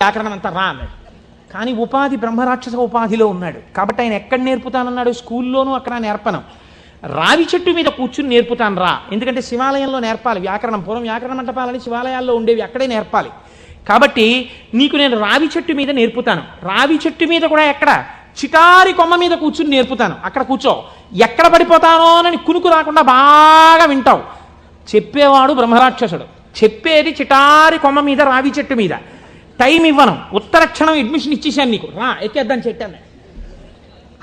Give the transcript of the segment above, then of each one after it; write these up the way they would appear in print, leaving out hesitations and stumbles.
వ్యాకరణం అంతా రా అన్నాడు. కానీ ఉపాధి బ్రహ్మరాక్షస ఉపాధిలో ఉన్నాడు కాబట్టి ఆయన ఎక్కడ నేర్పుతానన్నాడు? స్కూల్లోనూ అక్కడ నేర్పను, రావి చెట్టు మీద కూర్చుని నేర్పుతాను రా. ఎందుకంటే శివాలయంలో నేర్పాలి వ్యాకరణం, పూర్వం వ్యాకరణ మంటపాలని శివాలయాల్లో ఉండేవి, అక్కడే నేర్పాలి. కాబట్టి నీకు నేను రావి చెట్టు మీద నేర్పుతాను. రావి చెట్టు మీద కూడా ఎక్కడ? చిటారి కొమ్మ మీద కూర్చుని నేర్పుతాను, అక్కడ కూర్చో. ఎక్కడ పడిపోతానో అని కునుకు రాకుండా బాగా వింటావు. చెప్పేవాడు బ్రహ్మరాక్షసుడు, చెప్పేది చిటారి కొమ్మ మీద రావి చెట్టు మీద. టైం ఇవ్వను, ఉత్తర క్షణం అడ్మిషన్ ఇచ్చేసాను నీకు, రా ఎక్కేద్దాని చెట్టు.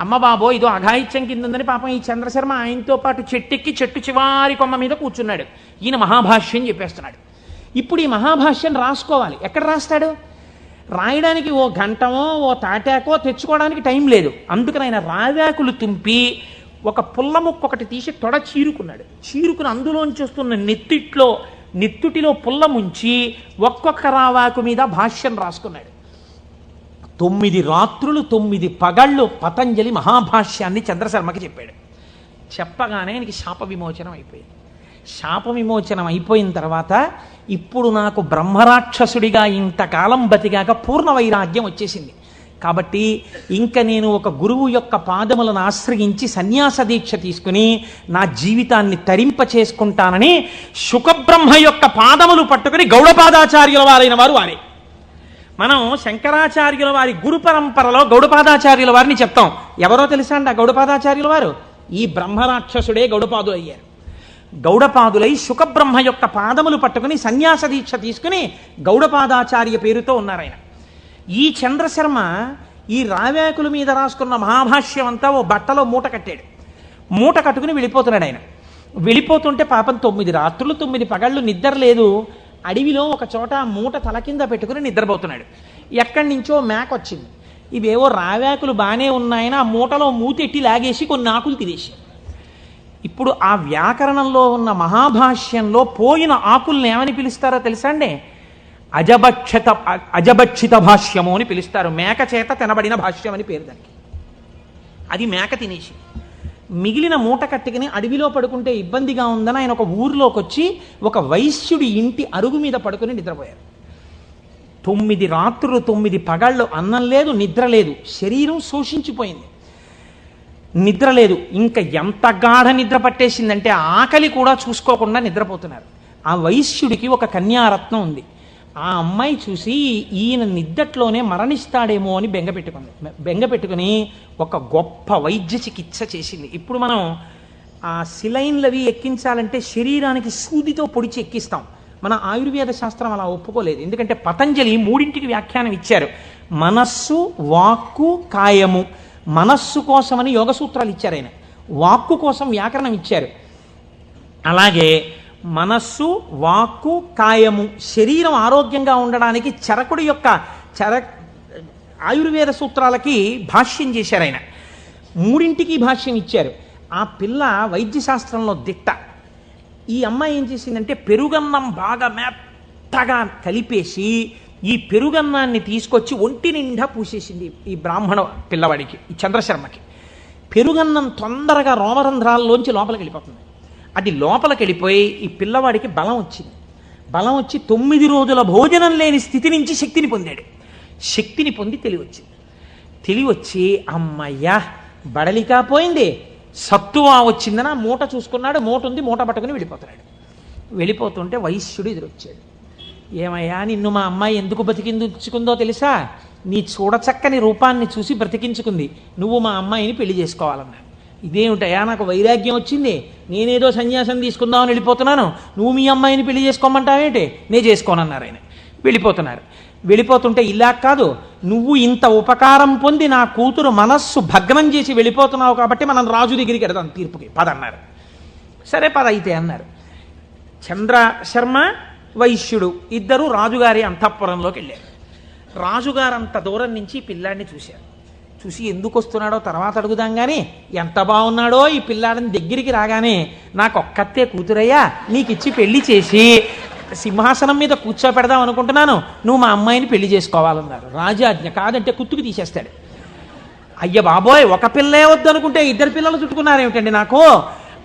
అమ్మ బాబో ఇదో అఘాయిత్యం కింద ఉందని పాపం ఈ చంద్రశర్మ ఆయనతో పాటు చెట్టెక్కి చెట్టు చివారి కొమ్మ మీద కూర్చున్నాడు. ఈయన మహాభాష్యం చెప్పేస్తున్నాడు. ఇప్పుడు ఈ మహాభాష్యం రాసుకోవాలి. ఎక్కడ రాస్తాడు? రాయడానికి ఓ గంటమో ఓ తాటాకో తెచ్చుకోవడానికి టైం లేదు. అందుకని ఆయన రావాకులు తుంపి ఒక పుల్ల ముక్క ఒకటి తీసి తొడ చీరుకున్నాడు. చీరుకుని అందులోంచి వస్తున్న నెత్తుటిలో పుల్ల ముంచి ఒక్కొక్క రావాకు మీద భాష్యం రాసుకున్నాడు. 9 రాత్రులు 9 పగళ్ళు పతంజలి మహాభాష్యాన్ని చంద్రశర్మకి చెప్పాడు. చెప్పగానే ఆయనకి శాప విమోచనం అయిపోయింది. శాప విమోచనం అయిపోయిన తర్వాత ఇప్పుడు నాకు బ్రహ్మరాక్షసుడిగా ఇంతకాలం బతికాక పూర్ణ వైరాగ్యం వచ్చేసింది. కాబట్టి ఇంక నేను ఒక గురువు యొక్క పాదములను ఆశ్రయించి సన్యాస దీక్ష తీసుకుని నా జీవితాన్ని తరింప చేసుకుంటానని శుకబ్రహ్మ యొక్క పాదములు పట్టుకుని గౌడపాదాచార్యుల వారైన వారు వారే. మనం శంకరాచార్యుల వారి గురు పరంపరలో గౌడపాదాచార్యుల వారిని చెప్తాం. ఎవరో తెలుసా అండి ఆ గౌడపాదాచార్యుల వారు? ఈ బ్రహ్మరాక్షసుడే గౌడపాదులు అయ్యారు. గౌడపాదులై శుకబ్రహ్మ యొక్క పాదములు పట్టుకుని సన్యాస దీక్ష తీసుకుని గౌడపాదాచార్య పేరుతో ఉన్నారాయన. ఈ చంద్రశర్మ ఈ రావేకుల మీద రాసుకున్న మహాభాష్యం అంతా ఓ బట్టలో మూట కట్టాడు. మూట కట్టుకుని వెళ్ళిపోతున్నాడు ఆయన. వెళ్ళిపోతుంటే పాపం 9 రాత్రులు 9 పగళ్ళు నిద్ర లేదు. అడవిలో ఒక చోట మూట తల కింద పెట్టుకుని నిద్రపోతున్నాడు. ఎక్కడి నుంచో మేక వచ్చింది. ఇవేవో రావేకులు బాగానే ఉన్నాయని ఆ మూటలో మూతెట్టి లాగేసి కొన్ని ఆకులు తినేసి. ఇప్పుడు ఆ వ్యాకరణంలో ఉన్న మహాభాష్యంలో పోయిన ఆకుల్ని ఏమని పిలుస్తారో తెలుసా అండి? అజభక్షిత భాష్యము అని పిలుస్తారు. మేక చేత తినబడిన భాష్యం అని పేరు దానికి. అది మేక తినేసి మిగిలిన మూట కట్టుకుని అడవిలో పడుకుంటే ఇబ్బందిగా ఉందని ఆయన ఒక ఊరిలోకి వచ్చి ఒక వైశ్యుడి ఇంటి అరుగు మీద పడుకుని నిద్రపోయారు. 9 రాత్రులు 9 పగళ్ళు అన్నం లేదు, నిద్ర లేదు. శరీరం శోషించిపోయింది, నిద్ర లేదు. ఇంకా ఎంత గాఢ నిద్ర పట్టేసిందంటే ఆకలి కూడా చూసుకోకుండా నిద్రపోతున్నారు. ఆ వైశ్యుడికి ఒక కన్యారత్నం ఉంది. ఆ అమ్మాయి చూసి ఈయన నిద్దట్లోనే మరణిస్తాడేమో అని బెంగపెట్టుకుని ఒక గొప్ప వైద్య చికిత్స చేసింది. ఇప్పుడు మనం ఆ సిలైన్లు అవి ఎక్కించాలంటే శరీరానికి సూదితో పొడిచి ఎక్కిస్తాం. మన ఆయుర్వేద శాస్త్రం అలా ఒప్పుకోలేదు. ఎందుకంటే పతంజలి 3ంటికి వ్యాఖ్యానం ఇచ్చారు. మనస్సు, వాక్కు, కాయము. మనస్సు కోసమని యోగ సూత్రాలు ఇచ్చారు ఆయన, వాక్కు కోసం వ్యాకరణం ఇచ్చారు. అలాగే మనస్సు, వాక్కు, కాయము, శరీరం ఆరోగ్యంగా ఉండడానికి చరకుడి యొక్క ఆయుర్వేద సూత్రాలకి భాష్యం చేశారు ఆయన. 3ంటికి భాష్యం ఇచ్చారు. ఆ పిల్ల వైద్యశాస్త్రంలో దిట్ట. ఈ అమ్మాయి ఏం చేసిందంటే పెరుగన్నం బాగా మెత్తగా కలిపేసి ఈ పెరుగన్నాన్ని తీసుకొచ్చి ఒంటి నిండా పూసేసింది ఈ బ్రాహ్మణ పిల్లవాడికి, ఈ చంద్రశర్మకి. పెరుగన్నం తొందరగా రోమరంధ్రాల్లోంచి లోపలికి వెళ్ళిపోతుంది. అది లోపలికి వెళ్ళిపోయి ఈ పిల్లవాడికి బలం వచ్చింది. బలం వచ్చి 9 రోజుల భోజనం లేని స్థితి నుంచి శక్తిని పొందాడు. శక్తిని పొంది తెలివచ్చి అమ్మయ్యా బడలికా పోయింది, సత్తువా వచ్చిందని ఆ మూట చూసుకున్నాడు. మూట ఉంది, మూట పట్టుకుని వెళ్ళిపోతున్నాడు. వెళ్ళిపోతుంటే వైశ్యుడు ఎదురొచ్చాడు. ఏమయ్యా నిన్ను మా అమ్మాయి ఎందుకు బ్రతికించుకుందో తెలుసా? నీ చూడచక్కని రూపాన్ని చూసి బ్రతికించుకుంది. నువ్వు మా అమ్మాయిని పెళ్లి చేసుకోవాలన్నాడు. ఇదేమిటయా నాకు వైరాగ్యం వచ్చింది, నేనేదో సన్యాసం తీసుకుందామని వెళ్ళిపోతున్నాను, నువ్వు మీ అమ్మాయిని పెళ్లి చేసుకోమంటావేంటి? నేను చేసుకోనన్నారు ఆయన. వెళ్ళిపోతుంటే ఇలా కాదు, నువ్వు ఇంత ఉపకారం పొంది నా కూతురు మనస్సు భగ్నం చేసి వెళ్ళిపోతున్నావు కాబట్టి మనం రాజు దగ్గరికి వెడదాం తీర్పుకి పదన్నారు. సరే పద అయితే అన్నారు. చంద్రశర్మ వైశ్యుడు ఇద్దరు రాజుగారి అంతఃపురంలోకి వెళ్ళారు. రాజుగారు అంత దూరం నుంచి పిల్లాడిని చూశారు. చూసి ఎందుకు వస్తున్నాడో తర్వాత అడుగుదాం కానీ ఎంత బాగున్నాడో ఈ పిల్లాడిని దగ్గరికి రాగానే నాకు ఒక్కతే కూతురయ్యా, నీకు ఇచ్చి పెళ్లి చేసి సింహాసనం మీద కూర్చోపెడదాం అనుకుంటున్నాను, నువ్వు మా అమ్మాయిని పెళ్లి చేసుకోవాలన్నారు. రాజాజ్ఞ, కాదంటే కుత్తుకు తీసేస్తాడు. అయ్య బాబోయ్, ఒక పిల్లే వద్దనుకుంటే 2 పిల్లలు చుట్టుకున్నారేమిటండి నాకు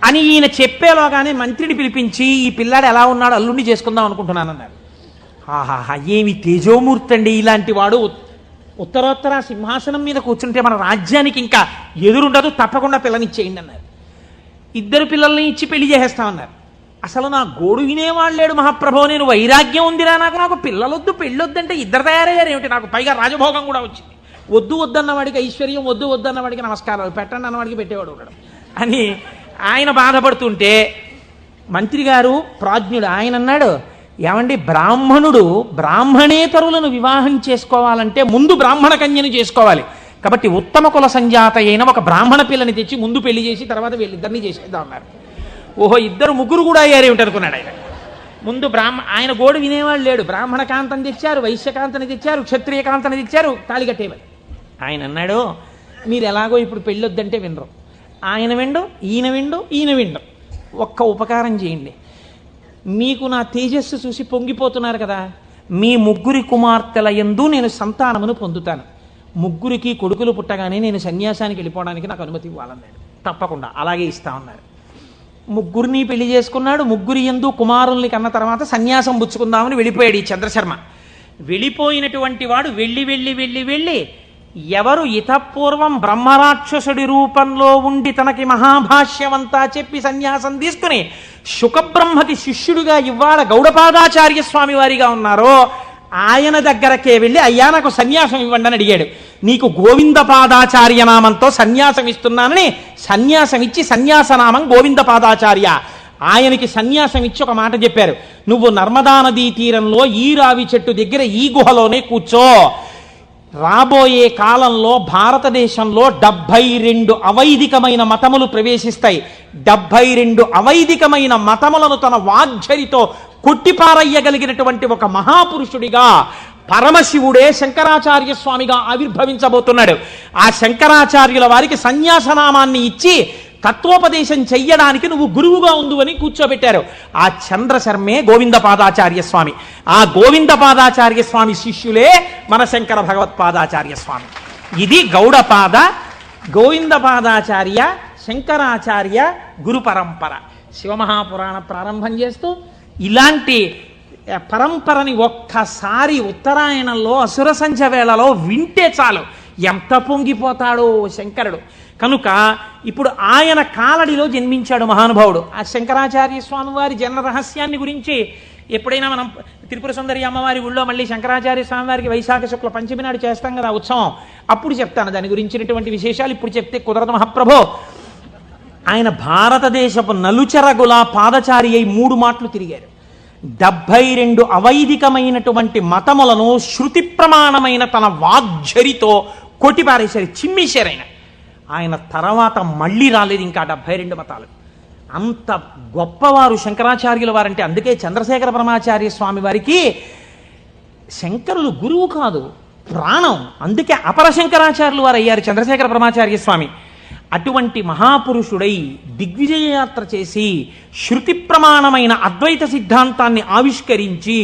అని ఈయన చెప్పేలోగానే మంత్రిని పిలిపించి ఈ పిల్లాడు ఎలా ఉన్నాడు అల్లుండి చేసుకుందాం అనుకుంటున్నానన్నారు. ఆహాహా, ఏమి తేజోమూర్తి అండి ఇలాంటి వాడు. ఉత్తరోత్తర సింహాసనం మీద కూర్చుంటే మన రాజ్యానికి ఇంకా ఎదురుండదు, తప్పకుండా పిల్లనిచ్చేయండి అన్నారు. ఇద్దరు పిల్లల్ని ఇచ్చి పెళ్లి చేసేస్తామన్నారు. అసలు నా గోడు వినేవాళ్ళు లేడు మహాప్రభో, నేను వైరాగ్యం ఉందిరా నాకు పిల్లలొద్దు పెళ్ళొద్దంటే ఇద్దరు తయారయ్యారు ఏమిటి, నాకు పైగా రాజభోగం కూడా వచ్చింది. వద్దు వద్దన్నవాడికి ఐశ్వర్యం, వద్దు వద్దన్నవాడికి నమస్కారాలు, పెట్టండి అన్నవాడికి పెట్టేవాడు ఉండడం అని ఆయన బాధపడుతుంటే మంత్రి గారు ప్రాజ్ఞుడు ఆయన అన్నాడు, ఏమండి బ్రాహ్మణుడు బ్రాహ్మణేతరులను వివాహం చేసుకోవాలంటే ముందు బ్రాహ్మణ కన్యను చేసుకోవాలి. కాబట్టి ఉత్తమ కుల సంజాత అయిన ఒక బ్రాహ్మణ పిల్లని తెచ్చి ముందు పెళ్లి చేసి తర్వాత వీళ్ళిద్దరినీ చేసేద్దాం అన్నారు. ఓహో, ఇద్దరు ముగ్గురు కూడా అయ్యారు ఏమిటి అనుకున్నాడు ఆయన. ముందు ఆయన గోడు వినేవాళ్ళు లేడు. బ్రాహ్మణ కాంతని తెచ్చారు, వైశ్యకాంతని తెచ్చారు, క్షత్రియ కాంతని తెచ్చారు, తాళి కట్టేవారు. ఆయన అన్నాడు, మీరు ఎలాగో ఇప్పుడు పెళ్ళొద్దంటే వినరు, ఆయన విండు, ఈయన విండు. ఒక్క ఉపకారం చేయండి, మీకు నా తేజస్సు చూసి పొంగిపోతున్నారు కదా, మీ ముగ్గురి కుమార్తెల యందు నేను సంతానమును పొందుతాను. ముగ్గురికి కొడుకులు పుట్టగానే నేను సన్యాసానికి వెళ్ళిపోవడానికి నాకు అనుమతి ఇవ్వాలన్నాడు. తప్పకుండా అలాగే ఇస్తా ఉన్నారు. ముగ్గురిని పెళ్లి చేసుకున్నాడు. ముగ్గురి యందు కుమారుల్ని కన్న తర్వాత సన్యాసం పుచ్చుకుందామని వెళ్ళిపోయాడు ఈ చంద్రశర్మ. వెళ్ళిపోయినటువంటి వాడు వెళ్ళి వెళ్ళి వెళ్ళి వెళ్ళి ఎవరు ఇతపూర్వం బ్రహ్మరాక్షసుడి రూపంలో ఉండి తనకి మహాభాష్యమంతా చెప్పి సన్యాసం తీసుకుని శుకబ్రహ్మకి శిష్యుడిగా ఇవాళ గౌడపాదాచార్య స్వామి వారిగా ఉన్నారో ఆయన దగ్గరకే వెళ్ళి, అయ్యా నాకు సన్యాసం ఇవ్వండి అని అడిగాడు. నీకు గోవిందపాదాచార్య నామంతో సన్యాసం ఇస్తున్నానని సన్యాసం ఇచ్చి సన్యాసనామం గోవిందపాదాచార్య. ఆయనకి సన్యాసం ఇచ్చి ఒక మాట చెప్పారు, నువ్వు నర్మదా నదీ తీరంలో ఈ రావి చెట్టు దగ్గర ఈ గుహలోనే కూర్చో. రాబోయే కాలంలో భారతదేశంలో 72 అవైదికమైన మతములు ప్రవేశిస్తాయి. 72 అవైదికమైన మతములను తన వాగ్ఝరితో కొట్టిపారయ్యగలిగినటువంటి ఒక మహాపురుషుడిగా పరమశివుడే శంకరాచార్య స్వామిగా ఆవిర్భవించబోతున్నాడు. ఆ శంకరాచార్యుల వారికి సన్యాసనామాన్ని ఇచ్చి తత్వోపదేశం చెయ్యడానికి నువ్వు గురువుగా ఉండు అని కూర్చోబెట్టారు. ఆ చంద్రశర్మే గోవిందపాదాచార్య స్వామి. ఆ గోవిందపాదాచార్య స్వామి శిష్యులే మన శంకర భగవత్పాదాచార్య స్వామి. ఇది గౌడపాద, గోవిందపాదాచార్య, శంకరాచార్య గురు పరంపర. శివమహాపురాణ ప్రారంభం చేస్తూ ఇలాంటి పరంపరని ఒక్కసారి ఉత్తరాయణంలో అసుర సంధ్య వేళలో వింటే చాలు ఎంత పొంగిపోతాడో శంకరుడు. కనుక ఇప్పుడు ఆయన కాలడిలో జన్మించాడు మహానుభావుడు. ఆ శంకరాచార్య స్వామి వారి జన్మ రహస్యాన్ని గురించి ఎప్పుడైనా మనం త్రిపుర సుందరి అమ్మవారి ఊళ్ళో మళ్ళీ శంకరాచార్య స్వామి వారికి వైశాఖ శుక్ల పంచమి నాడు చేస్తాం కదా ఉత్సవం, అప్పుడు చెప్తాను దాని గురించినటువంటి విశేషాలు. ఇప్పుడు చెప్తే కుదరదు మహాప్రభో. ఆయన భారతదేశపు నలుచెరగుల పాదచారి అయి 3 మాటలు తిరిగారు. 72 అవైదికమైనటువంటి మతములను శృతి ప్రమాణమైన తన వాగ్ఝరితో కొట్టిపారేశారు, చిమ్మేశారు. ఆయన తర్వాత మళ్ళీ రాలేదు ఇంకా 72 మతాలు. అంత గొప్పవారు శంకరాచార్యుల వారంటే. అందుకే చంద్రశేఖర పరమాచార్య స్వామి వారికి శంకరులు గురువు కాదు, ప్రాణం. అందుకే అపర శంకరాచార్యులు వారు అయ్యారు చంద్రశేఖర పరమాచార్య స్వామి. అటువంటి మహాపురుషుడై దిగ్విజయ యాత్ర చేసి శృతి ప్రమాణమైన అద్వైత సిద్ధాంతాన్ని ఆవిష్కరించి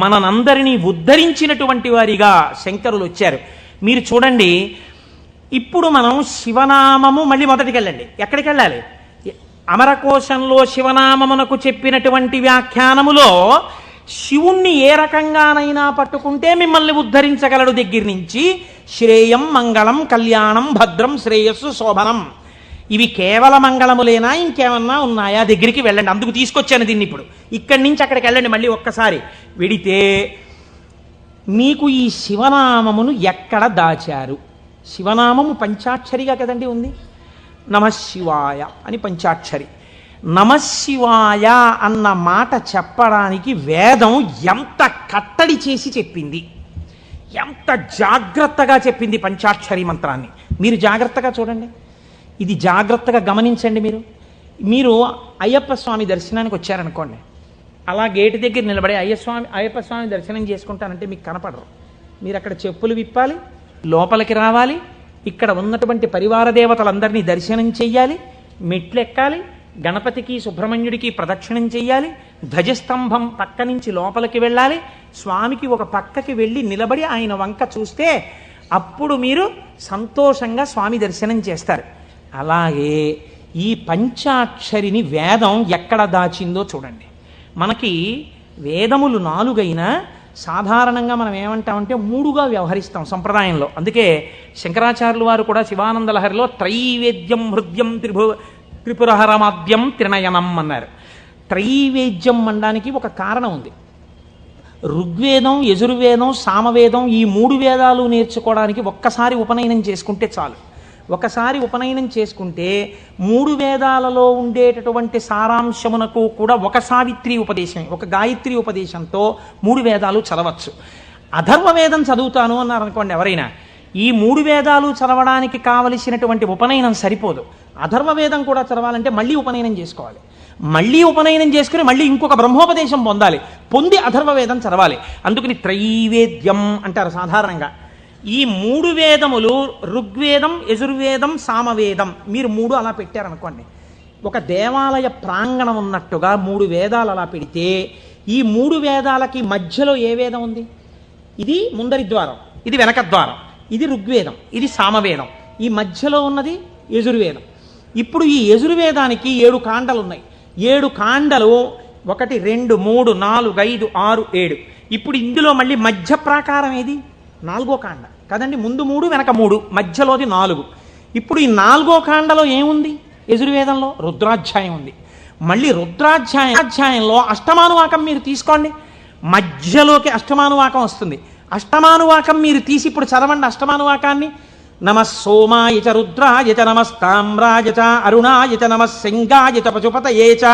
మనందరినీ ఉద్ధరించినటువంటి వారిగా శంకరులు వచ్చారు. మీరు చూడండి, ఇప్పుడు మనం శివనామము మళ్ళీ మొదటికి వెళ్ళండి. ఎక్కడికి వెళ్ళాలి? అమరకోశంలో శివనామమునకు చెప్పినటువంటి వ్యాఖ్యానములో శివుణ్ణి ఏ రకంగానైనా పట్టుకుంటే మిమ్మల్ని ఉద్ధరించగలడు దగ్గర నుంచి శ్రేయం, మంగళం, కళ్యాణం, భద్రం, శ్రేయస్సు, శోభనం, ఇవి కేవల మంగళములేనా ఇంకేమన్నా ఉన్నాయా దగ్గరికి వెళ్ళండి. అందుకు తీసుకొచ్చాను దీన్ని. ఇప్పుడు ఇక్కడి నుంచి అక్కడికి వెళ్ళండి. మళ్ళీ ఒక్కసారి వెడితే మీకు ఈ శివనామమును ఎక్కడ దాచారు? శివనామము పంచాక్షరిగా కదండి ఉంది. నమశివాయ అని పంచాక్షరి. నమశివాయ అన్న మాట చెప్పడానికి వేదం ఎంత కట్టడి చేసి చెప్పింది, ఎంత జాగ్రత్తగా చెప్పింది పంచాక్షరి మంత్రాన్ని. మీరు జాగ్రత్తగా చూడండి, ఇది జాగ్రత్తగా గమనించండి. మీరు అయ్యప్ప స్వామి దర్శనానికి వచ్చారనుకోండి, అలా గేటు దగ్గర నిలబడి అయ్యప్ప స్వామి దర్శనం చేసుకుంటానంటే మీకు కనపడరు. మీరు అక్కడ చెప్పులు విప్పాలి, లోపలికి రావాలి, ఇక్కడ ఉన్నటువంటి పరివార దేవతలందరినీ దర్శనం చెయ్యాలి, మెట్లు ఎక్కాలి, గణపతికి సుబ్రహ్మణ్యుడికి ప్రదక్షిణం చెయ్యాలి, ధ్వజస్తంభం పక్క నుంచి లోపలికి వెళ్ళాలి, స్వామికి ఒక పక్కకి వెళ్ళి నిలబడి ఆయన వంక చూస్తే అప్పుడు మీరు సంతోషంగా స్వామి దర్శనం చేస్తారు. అలాగే ఈ పంచాక్షరిని వేదం ఎక్కడ దాచిందో చూడండి. మనకి వేదములు 4 అయినా సాధారణంగా మనం ఏమంటామంటే 3గా వ్యవహరిస్తాం సంప్రదాయంలో. అందుకే శంకరాచార్యులు వారు కూడా శివానంద లహరిలో త్రైవేద్యం హృద్యం త్రిపురహరమాద్యం త్రినయనం అన్నారు. త్రైవేద్యం అనడానికి ఒక కారణం ఉంది. ఋగ్వేదం, యజుర్వేదం, సామవేదం ఈ 3 వేదాలు నేర్చుకోవడానికి ఒక్కసారి ఉపనయనం చేసుకుంటే చాలు. ఒకసారి ఉపనయనం చేసుకుంటే 3 వేదాలలో ఉండేటటువంటి సారాంశమునకు కూడా ఒక సావిత్రి ఉపదేశం, ఒక గాయత్రి ఉపదేశంతో 3 వేదాలు చదవచ్చు. అథర్వ వేదం చదువుతాను అన్నారు అనుకోండి ఎవరైనా, ఈ 3 వేదాలు చదవడానికి కావలసినటువంటి ఉపనయనం సరిపోదు. అథర్వ వేదం కూడా చదవాలంటే మళ్ళీ ఉపనయనం చేసుకోవాలి. మళ్ళీ ఉపనయనం చేసుకుని మళ్ళీ ఇంకొక బ్రహ్మోపదేశం పొంది అథర్వ వేదం చదవాలి. అందుకని త్రైవేద్యం అంటారు సాధారణంగా. ఈ 3 వేదములు ఋగ్వేదం, యజుర్వేదం, సామవేదం మీరు 3 అలా పెట్టారనుకోండి, ఒక దేవాలయ ప్రాంగణం ఉన్నట్టుగా 3 వేదాలు అలా పెడితే ఈ 3 వేదాలకి మధ్యలో ఏ వేదం ఉంది? ఇది ముందరి ద్వారం, ఇది వెనక ద్వారం, ఇది ఋగ్వేదం, ఇది సామవేదం, ఈ మధ్యలో ఉన్నది యజుర్వేదం. ఇప్పుడు ఈ యజుర్వేదానికి 7 కాండలు ఉన్నాయి. 7 కాండలు 1 2 3 4 5 6 7. ఇప్పుడు ఇందులో మళ్ళీ మధ్య ప్రాకారం ఏది? 4వ కాండ కదండి. ముందు 3 వెనక 3 మధ్యలోది 4. ఇప్పుడు ఈ 4వ కాండలో ఏముంది? యజుర్వేదంలో రుద్రాధ్యాయం ఉంది. మళ్ళీ రుద్రాధ్యాయంలో అష్టమానువాకం మీరు తీసుకోండి, మధ్యలోకి అష్టమానువాకం వస్తుంది. అష్టమానువాకం మీరు తీసి ఇప్పుడు చదవండి అష్టమానువాకాన్ని. నమః సోమాయ చ రుద్రాయ చ నమస్తామ్రాయ చ అరుణాయ చ నమః సింగాయ చ పశుపతయే చ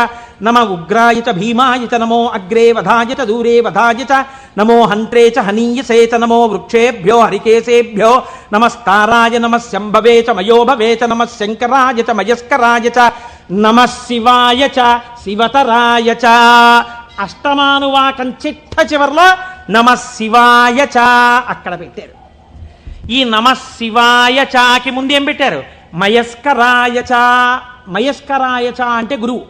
నమ ఉగ్రాయ చ భీమాయ చ నమో అగ్రే వధాయ చ దూరే వధాయ చ నమో హంత్రే చ హనీయసే చ నమో వృక్షేభ్యో హరికేశేభ్యో నమస్తారాయ నమః శంభవే చ మయోభవే చ నమః శంకరాయ చ మయస్కరాయ చ నమః శివాయ చ శివతరాయ చ. అష్టమానువాకం చిట్ట చివర్లో నమః శివాయ చ అక్కడ పెట్టారు. ఈ నమః శివాయ చాకి ముందు ఏం పెట్టారు? మయస్కరాయ చ. మయస్కరాయ చ అంటే గురువు,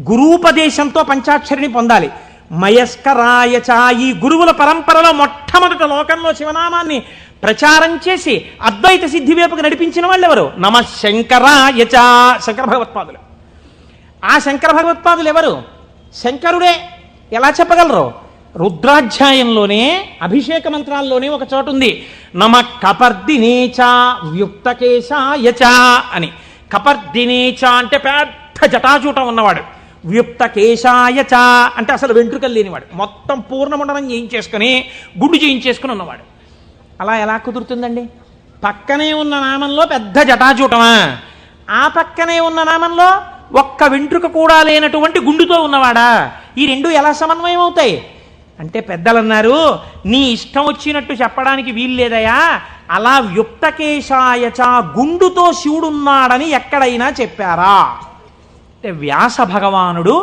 గురూపదేశంతో పంచాక్షరిని పొందాలి. మయస్కరాయ చ ఈ గురువుల పరంపరలో మొట్టమొదట లోకంలో శివనామాన్ని ప్రచారం చేసి అద్వైత సిద్ధి వైపుకు నడిపించిన వాళ్ళు ఎవరు? నమః శంకరాయ చ శంకర భగవత్పాదులు. ఆ శంకర భగవత్పాదులు ఎవరు? శంకరుడే. ఎలా చెప్పగలరు? రుద్రాధ్యాయంలోనే అభిషేక మంత్రాల్లోనే ఒక చోటు ఉంది, నమ కపర్దినేచ వ్యుక్తకేశాయ చ అని. కపర్దినేచ అంటే పెద్ద జటాజూటం ఉన్నవాడు, వ్యుక్తకేశాయ చ అంటే అసలు వెంట్రుకలు లేనివాడు, మొత్తం పూర్ణమండలం చేయించేసుకుని గుండు చేయించేసుకుని ఉన్నవాడు. అలా ఎలా కుదురుతుందండి? పక్కనే ఉన్న నామంలో పెద్ద జటాజూటమా, ఆ పక్కనే ఉన్న నామంలో ఒక్క వెంట్రుక కూడా లేనటువంటి గుండుతో ఉన్నవాడా? ఈ రెండు ఎలా సమన్వయం అవుతాయి అంటే పెద్దలు అన్నారు, నీ ఇష్టం వచ్చినట్టు చెప్పడానికి వీల్లేదయా. అలా వ్యుక్తకేశాయచ గుండుతో శివుడున్నాడని ఎక్కడైనా చెప్పారా అంటే వ్యాస భగవానుడు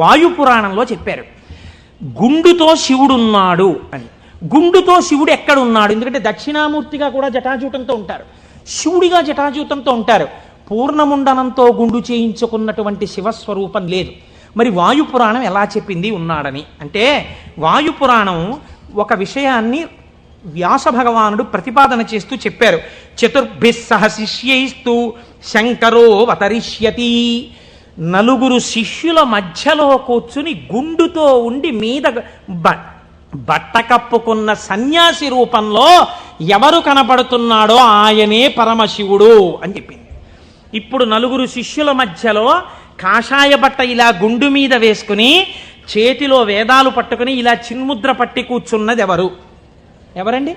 వాయుపురాణంలో చెప్పారు గుండుతో శివుడున్నాడు అని. గుండుతో శివుడు ఎక్కడున్నాడు? ఎందుకంటే దక్షిణామూర్తిగా కూడా జటాజూటంతో ఉంటారు, శివుడిగా జటాజూతంతో ఉంటారు. పూర్ణముండనంతో గుండు చేయించుకున్నటువంటి శివస్వరూపం లేదు. మరి వాయుపురాణం ఎలా చెప్పింది ఉన్నాడని అంటే, వాయుపురాణం ఒక విషయాన్ని వ్యాస భగవానుడు ప్రతిపాదన చేస్తూ చెప్పారు. చతుర్భిః సహ శిష్యైస్తు శంకరో అవతరిష్యతి. 4 శిష్యుల మధ్యలో కూర్చుని గుండుతో ఉండి మీద బట్ట కప్పుకున్న సన్యాసి రూపంలో ఎవరు కనపడుతున్నాడో ఆయనే పరమశివుడు అని చెప్పింది. ఇప్పుడు 4 శిష్యుల మధ్యలో కాషాయ బట్ట ఇలా గుండు మీద వేసుకుని చేతిలో వేదాలు పట్టుకుని ఇలా చిన్ముద్ర పట్టి కూర్చున్నది ఎవరండి?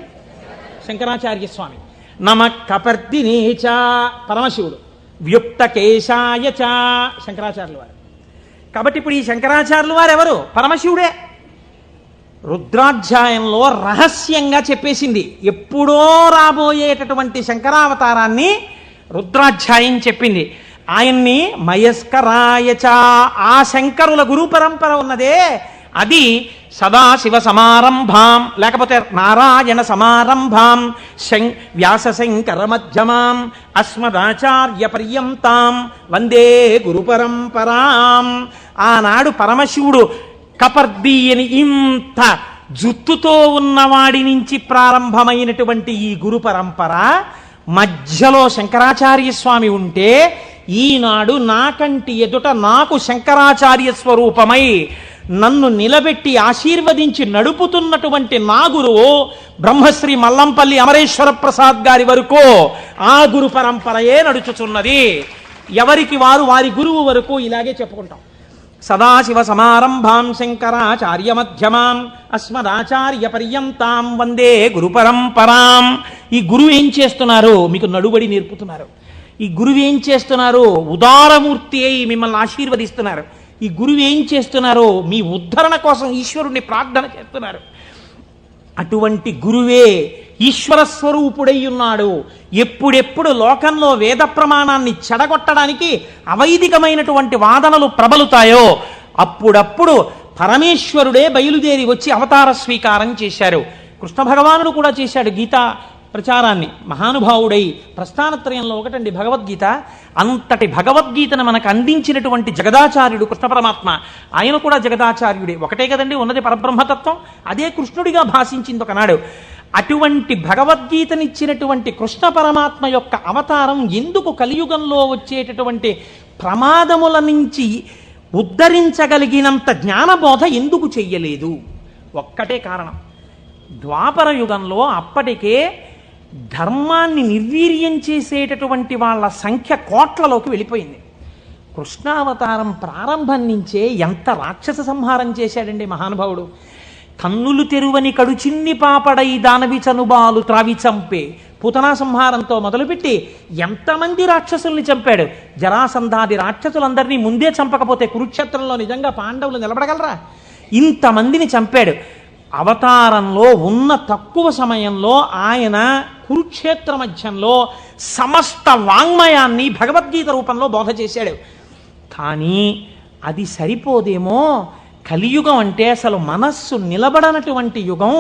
శంకరాచార్య స్వామి. నమ కపర్దినేచ పరమశివుడు, వ్యుక్తకేశాయ చ శంకరాచార్యుల వారు. కాబట్టి ఇప్పుడు ఈ శంకరాచార్యుల వారు ఎవరు? పరమశివుడే. రుద్రాధ్యాయంలో రహస్యంగా చెప్పేసింది. ఎప్పుడో రాబోయేటటువంటి శంకరావతారాన్ని రుద్రాధ్యాయం చెప్పింది. ఆయన్ని మయస్కరాయచ ఆ శంకరుల గురు పరంపర ఉన్నదే అది సదాశివ సమారంభాం లేకపోతే నారాయణ సమారంభాం వ్యాస శంకర మధ్యమాం అస్మదాచార్య పర్యంతాం వందే గురు పరంపరాం. ఆనాడు పరమశివుడు కపర్ది అని ఇంత జుత్తుతో ఉన్నవాడి నుంచి ప్రారంభమైనటువంటి ఈ గురు పరంపర మధ్యలో శంకరాచార్య స్వామి ఉంటే, ఈనాడు నాకంటి ఎదుట నాకు శంకరాచార్య స్వరూపమై నన్ను నిలబెట్టి ఆశీర్వదించి నడుపుతున్నటువంటి నా గురువు బ్రహ్మశ్రీ మల్లంపల్లి అమరేశ్వర ప్రసాద్ గారి వరకు ఆ గురు పరంపరయే నడుచుచున్నది. ఎవరికి వారి గురువు వరకు ఇలాగే చెప్పుకుంటాం. సదాశివ సమారంభాం శంకరాచార్య మధ్యమాం అస్మదాచార్య పర్యంతాం వందే గురు పరంపరాం. ఈ గురువు ఏం చేస్తున్నారు? మీకు నడుబడి నేర్పుతున్నారు. ఈ గురువు ఏం చేస్తున్నారు? ఉదారమూర్తి అయి మిమ్మల్ని ఆశీర్వదిస్తున్నారు. ఈ గురువు ఏం చేస్తున్నారు? మీ ఉద్ధరణ కోసం ఈశ్వరుణ్ణి ప్రార్థన చేస్తున్నారు. అటువంటి గురువే ఈశ్వర స్వరూపుడై ఉన్నాడు. ఎప్పుడెప్పుడు లోకంలో వేద ప్రమాణాన్ని చెడగొట్టడానికి అవైదికమైనటువంటి వాదనలు ప్రబలుతాయో అప్పుడప్పుడు పరమేశ్వరుడే బయలుదేరి వచ్చి అవతార స్వీకారం చేశారు. కృష్ణ భగవానుడు కూడా చేశాడు గీతా ప్రచారాన్ని. మహానుభావుడై ప్రస్థానత్రయంలో ఒకటండి భగవద్గీత. అంతటి భగవద్గీతను మనకు అందించినటువంటి జగదాచార్యుడు కృష్ణ పరమాత్మ. ఆయన కూడా జగదాచార్యుడే. ఒకటే కదండి ఉన్నది పరబ్రహ్మతత్వం. అదే కృష్ణుడిగా భాషించింది ఒకనాడు. అటువంటి భగవద్గీతనిచ్చినటువంటి కృష్ణ పరమాత్మ యొక్క అవతారం ఎందుకు కలియుగంలో వచ్చేటటువంటి ప్రమాదముల నుంచి ఉద్ధరించగలిగినంత జ్ఞానబోధ ఎందుకు చెయ్యలేదు? ఒక్కటే కారణం. ద్వాపర యుగంలో అప్పటికే ధర్మాన్ని నిర్వీర్యం చేసేటటువంటి వాళ్ళ సంఖ్య కోట్లలోకి వెళ్ళిపోయింది. కృష్ణావతారం ప్రారంభం నుంచే ఎంత రాక్షస సంహారం చేశాడండి మహానుభావుడు. కన్నులు తెరువని కడుచిన్ని పాపడై దానవి చనుబాలు త్రావి చంపే పూతనా సంహారంతో మొదలుపెట్టి ఎంతమంది రాక్షసుల్ని చంపాడు. జరాసంధాది రాక్షసులందరినీ ముందే చంపకపోతే కురుక్షేత్రంలో నిజంగా పాండవులు నిలబడగలరా? ఇంతమందిని చంపాడు. అవతారంలో ఉన్న తక్కువ సమయంలో ఆయన కురుక్షేత్ర మధ్యంలో సమస్త వాంగ్మయాన్ని భగవద్గీత రూపంలో బోధ చేశాడు. కానీ అది సరిపోదేమో. కలియుగం అంటే అసలు మనస్సు నిలబడనటువంటి యుగం.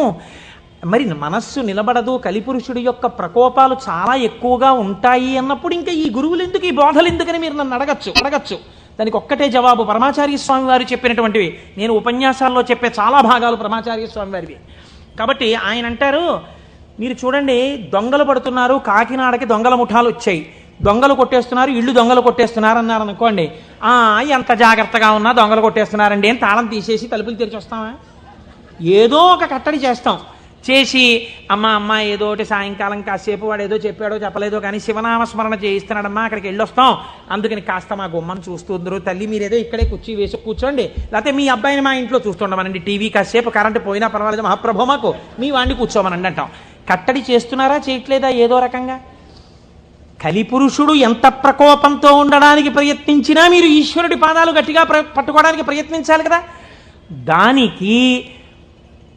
మరి మనస్సు నిలబడదు, కలిపురుషుడి యొక్క ప్రకోపాలు చాలా ఎక్కువగా ఉంటాయి అన్నప్పుడు ఇంకా ఈ గురువులు ఎందుకు, ఈ బోధలు ఎందుకని మీరు నన్ను అడగచ్చు. దానికి ఒక్కటే జవాబు పరమాచార్య స్వామి వారు చెప్పినటువంటివి. నేను ఉపన్యాసాల్లో చెప్పే చాలా భాగాలు పరమాచార్య స్వామి వారివి. కాబట్టి ఆయన అంటారు, మీరు చూడండి దొంగలు పడుతున్నారు, కాకినాడకి దొంగల ముఠాలు వచ్చాయి, దొంగలు కొట్టేస్తున్నారు, ఇళ్ళు దొంగలు కొట్టేస్తున్నారు అన్నారు అనుకోండి. ఎంత జాగ్రత్తగా ఉన్నా దొంగలు కొట్టేస్తున్నారండి అని తాళం తీసేసి తలుపులు తెరిచి వస్తామా? ఏదో ఒక కట్టడి చేస్తాం. చేసి అమ్మ ఏదో ఒకటి సాయంకాలం కాసేపు వాడు ఏదో చెప్పాడో చెప్పలేదో కానీ శివనామస్మరణ చేయిస్తున్నాడమ్మా, అక్కడికి వెళ్ళొస్తాం, అందుకని కాస్త మా గుమ్మని చూస్తుందరు తల్లి, మీరేదో ఇక్కడే కుర్చీ వేసి కూర్చోండి, లేకపోతే మీ అబ్బాయిని మా ఇంట్లో చూస్తుండమనండి, టీవీ కాసేపు కరెంటు పోయినా పర్వాలేదు మహాప్రభు మాకు మీ వాడిని కూర్చోమనండి అంటాం. కట్టడి చేస్తున్నారా చేయట్లేదా? ఏదో రకంగా. కలిపురుషుడు ఎంత ప్రకోపంతో ఉండడానికి ప్రయత్నించినా మీరు ఈశ్వరుడి పాదాలు గట్టిగా పట్టుకోవడానికి ప్రయత్నించాలి కదా. దానికి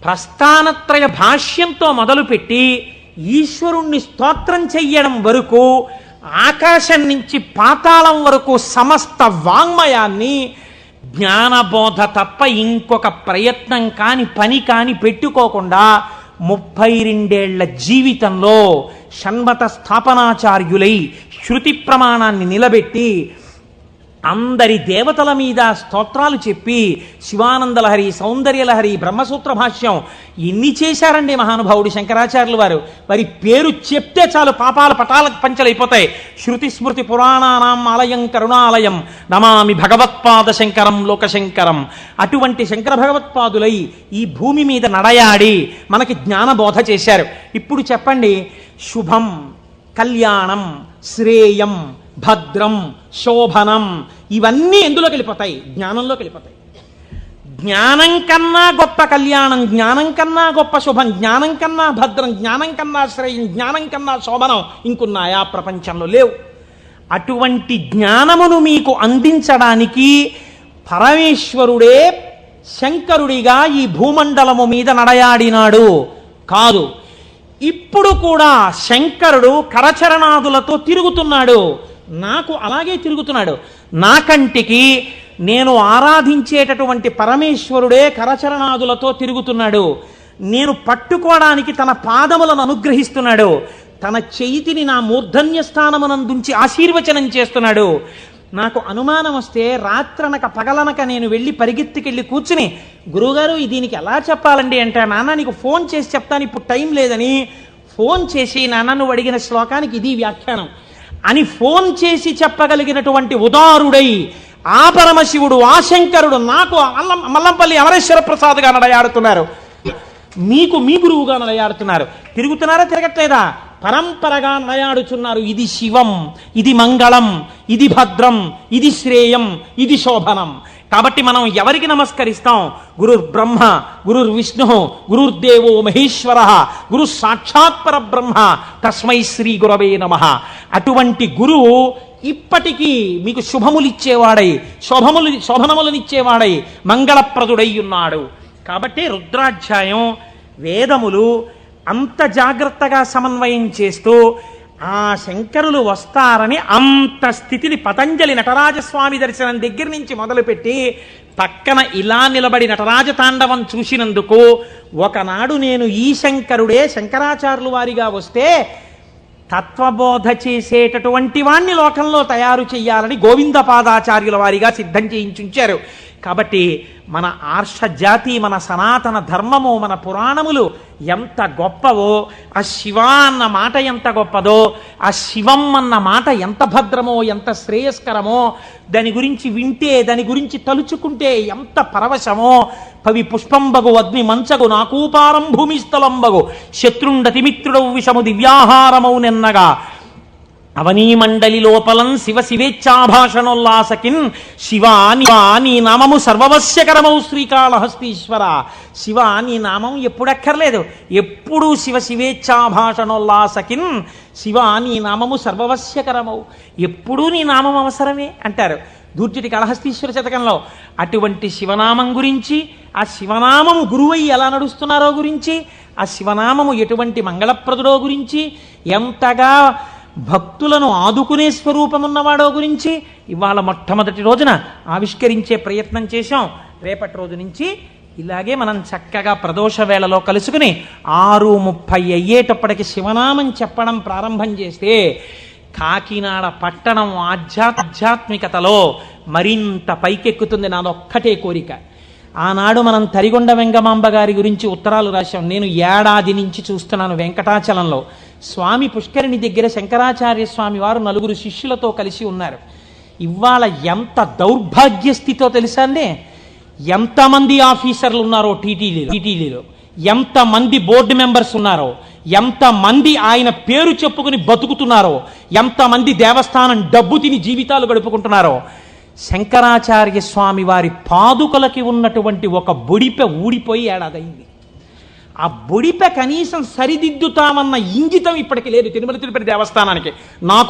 ప్రస్థానత్రయ భాష్యంతో మొదలుపెట్టి ఈశ్వరుణ్ణి స్తోత్రం చెయ్యడం వరకు, ఆకాశం నుంచి పాతాళం వరకు సమస్త వాంగ్మయాన్ని జ్ఞానబోధ తప్ప ఇంకొక ప్రయత్నం కాని పని కాని పెట్టుకోకుండా 32 జీవితంలో షణ్మత స్థాపనాచార్యులై శృతి ప్రమాణాన్ని నిలబెట్టి అందరి దేవతల మీద స్తోత్రాలు చెప్పి శివానందలహరి, సౌందర్యలహరి, బ్రహ్మసూత్ర భాష్యం ఎన్ని చేశారండి మహానుభావుడు శంకరాచార్యులు వారు. వారి పేరు చెప్తే చాలు పాపాల పటాల పంచలైపోతాయి. శృతి స్మృతి పురాణానాం ఆలయం కరుణాలయం నమామి భగవత్పాద శంకరం లోకశంకరం. అటువంటి శంకర భగవత్పాదులై ఈ భూమి మీద నడయాడి మనకి జ్ఞానబోధ చేశారు. ఇప్పుడు చెప్పండి, శుభం, కళ్యాణం, శ్రేయం, భద్రం, శోభనం ఇవన్నీ ఎందులోకి వెళ్ళిపోతాయి? జ్ఞానంలోకి వెళ్ళిపోతాయి. జ్ఞానం కన్నా గొప్ప కళ్యాణం, జ్ఞానం కన్నా గొప్ప శుభం, జ్ఞానం కన్నా భద్రం, జ్ఞానం కన్నా శ్రేయం, జ్ఞానం కన్నా శోభనం ఇంకున్నాయా ప్రపంచంలో? లేవు. అటువంటి జ్ఞానమును మీకు అందించడానికి పరమేశ్వరుడే శంకరుడిగా ఈ భూమండలము మీద నడయాడినాడు కాదు. ఇప్పుడు కూడా శంకరుడు కరచరణాదులతో తిరుగుతున్నాడు. నాకు అలాగే తిరుగుతున్నాడు. నా కంటికి నేను ఆరాధించేటటువంటి పరమేశ్వరుడే కరచరణాదులతో తిరుగుతున్నాడు. నేను పట్టుకోవడానికి తన పాదములను అనుగ్రహిస్తున్నాడు. తన చేతిని నా మూర్ధన్య స్థానమునందుంచి ఆశీర్వచనం చేస్తున్నాడు. నాకు అనుమానం వస్తే రాత్రనక పగలనక నేను వెళ్ళి పరిగెత్తికెళ్ళి కూర్చుని, గురువుగారు దీనికి ఎలా చెప్పాలండి అంటే, నాన్న నీకు ఫోన్ చేసి చెప్తాను, ఇప్పుడు టైం లేదని ఫోన్ చేసి, నాన్న నువ్వు అడిగిన శ్లోకానికి ఇది వ్యాఖ్యానం అని ఫోన్ చేసి చెప్పగలిగినటువంటి ఉదారుడై ఆ పరమశివుడు, ఆ శంకరుడు నాకు మల్లంపల్లి అమరేశ్వర ప్రసాద్గా నడయాడుతున్నారు, మీకు మీ గురువుగా నడయాడుతున్నారు. తిరుగుతున్నారా తిరగట్లేదా? పరంపరగా నడయాడుచున్నారు. ఇది శివం, ఇది మంగళం, ఇది భద్రం, ఇది శ్రేయం, ఇది శోభనం. కాబట్టి మనం ఎవరికి నమస్కరిస్తాం? గురుర్ బ్రహ్మ, గురుర్ విష్ణు, గురుర్దేవో మహేశ్వర, గురు సాక్షాత్ పరబ్రహ్మ, తస్మై శ్రీ గురవే నమః. అటువంటి గురువు ఇప్పటికీ మీకు శుభములిచ్చేవాడై, శోభనములనిచ్చేవాడై, మంగళప్రదుడై ఉన్నాడు. కాబట్టి రుద్రాధ్యాయం వేదములు అంత జాగ్రత్తగా సమన్వయం చేస్తూ ఆ శంకరులు వస్తారని అంత స్థితిని పతంజలి నటరాజస్వామి దర్శనం దగ్గర నుంచి మొదలుపెట్టి పక్కన ఇలా నిలబడి నటరాజ తాండవం చూసినందుకు ఒకనాడు నేను ఈ శంకరుడే శంకరాచార్యులు వారిగా వస్తే తత్వబోధ చేసేటటువంటి వాణ్ణి లోకంలో తయారు చెయ్యాలని గోవిందపాదాచార్యుల వారిగా సిద్ధం చేయించుంచారు. కాబట్టి మన ఆర్ష జాతి, మన సనాతన ధర్మము, మన పురాణములు ఎంత గొప్పవో, ఆ శివ అన్న మాట ఎంత గొప్పదో, ఆ శివం అన్న మాట ఎంత భద్రమో, ఎంత శ్రేయస్కరమో, దాని గురించి వింటే, దాని గురించి తలుచుకుంటే ఎంత పరవశమో. పవి పుష్పంబగు అగ్ని మంచగు నాకూపారం భూమిస్థలంబగు శత్రుండతిమిత్రుడవు విషము దివ్యాహారమౌ నెన్నగా అవనీ మండలి లోపలం శివ శివేచ్ఛాభాషణోల్లాసకిన్ శివా నీ నామము సర్వవశ్యకరమౌ శ్రీకాళహస్తీశ్వర. శివ నీ నామం ఎప్పుడక్కర్లేదు, ఎప్పుడూ శివ శివేచ్ఛాభాషణోల్లాసకిన్ శివ నీ నామము సర్వవశ్యకరమౌ, ఎప్పుడూ నీ నామం అవసరమే అంటారు దూర్జటి కాళహస్తీశ్వర శతకంలో. అటువంటి శివనామం గురించి, ఆ శివనామము గురువై ఎలా నడుస్తున్నారో గురించి, ఆ శివనామము ఎటువంటి మంగళప్రదుడో గురించి, ఎంతగా భక్తులను ఆదుకునే స్వరూపమున్నవాడో గురించి ఇవాళ మొట్టమొదటి రోజున ఆవిష్కరించే ప్రయత్నం చేశాం. రేపటి రోజు నుంచి ఇలాగే మనం చక్కగా ప్రదోష వేళలో కలుసుకుని 6:30 అయ్యేటప్పటికి శివనామం చెప్పడం ప్రారంభం చేస్తే కాకినాడ పట్టణం ఆధ్యాత్మికతలో మరింత పైకెక్కుతుంది. నాదొక్కటే కోరిక. ఆనాడు మనం తరిగొండ వెంగమాంబ గారి గురించి ఉత్తరాలు రాశాం. నేను ఏడాది నుంచి చూస్తున్నాను వెంకటాచలంలో స్వామి పుష్కరిణి దగ్గర శంకరాచార్య స్వామి వారు 4 శిష్యులతో కలిసి ఉన్నారు. ఇవాళ ఎంత దౌర్భాగ్య స్థితితో తెలుసా అండి? ఎంతమంది ఆఫీసర్లు ఉన్నారో టీటీడీలో, ఎంతమంది బోర్డు మెంబర్స్ ఉన్నారో, ఎంతమంది ఆయన పేరు చెప్పుకుని బతుకుతున్నారో, ఎంతమంది దేవస్థానం డబ్బు తిని జీవితాలు గడుపుకుంటున్నారో. శంకరాచార్య స్వామి వారి పాదుకలకి ఉన్నటువంటి ఒక బొడిపె ఊడిపోయి ఏడాదైంది. ఆ బొడిపె కనీసం సరిదిద్దుతామన్న ఇంగితం ఇప్పటికి లేదు తిరుమల తిరుపతి దేవస్థానానికి. నాకు